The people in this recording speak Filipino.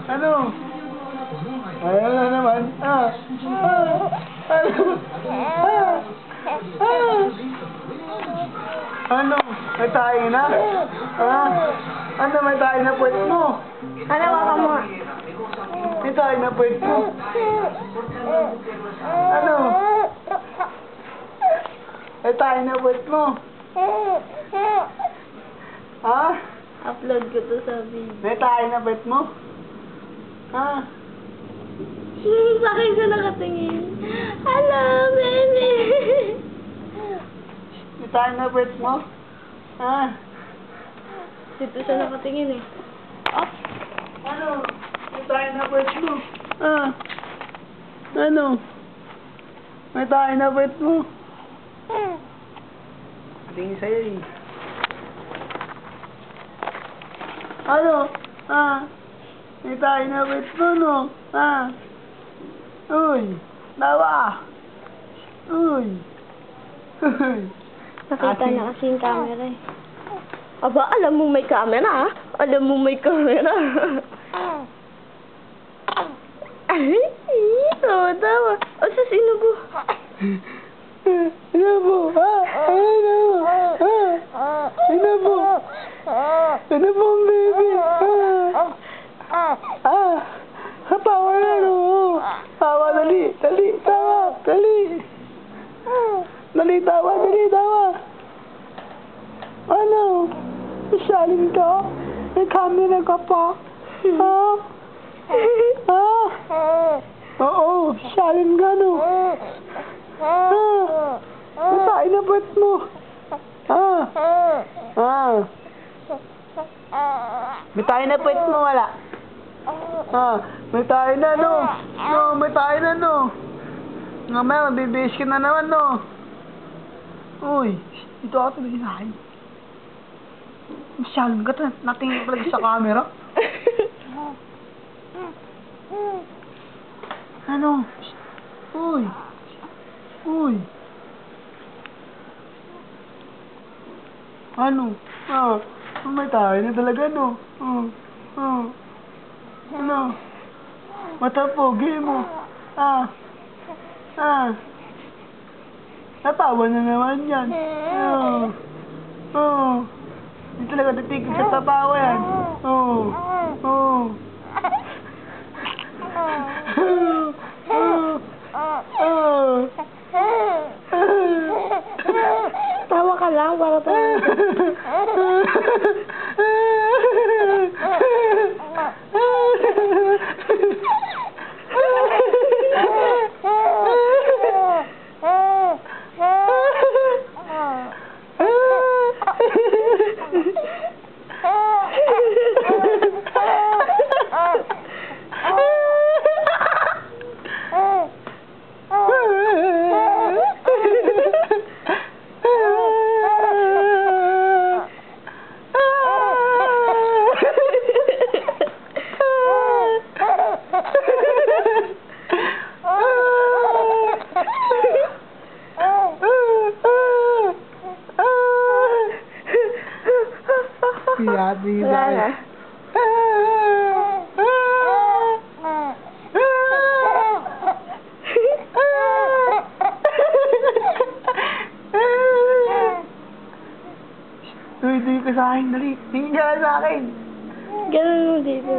Ano? Ayaw na naman. Ano? May tayo na? Ano? May tayo na puwet mo? Ano ka mo? May tayo na puwet mo? Ano? May tayo na puwet mo? Ha? Upload ko to sa video. May tayo na puwet mo? Ha? Bakit siya nakatingin? Hello, baby! May tayo na puwet mo? Ha? Dito siya nakatingin eh. Oh! Ano? May tayo na puwet mo? Ano? May tayo na puwet mo? Tingin sa'yo eh. Ano? May tayo na puwet mo, no? Uy! Tawa! Uy! Nakita na kasi yung camera eh. Aba, alam mo may camera ah. Alam mo may camera. Ay, tawa. O, sa sino po? Ano po? Ano po? Ano po, baby? Tawa na, no? Tawa, dali. Dali, tawa. Dali. Dali, tawa. Dali, tawa. Ano? Masyalin ka? May camera ka pa? Oo, masyalin ka, no? Matay na ba't mo? May tayo na puwet mo, wala? May tayo na, no? No, may tayo na, no? Nga may, mabibis ka na naman, no? Uy, dito ako tuloy sa akin. Masyalong ka, natingin pala sa camera. Ano? Uy! Uy! Ano? May tayo na talaga, no? Ano? Matapogi mo. Natawa na naman yan. Hindi talaga titigil sa tatawa yan. Tawa ka lang para tayo. Yabi Wala na. Uy, di ka sa akin, dali. Tingin ka sa akin. Ganun mo dito.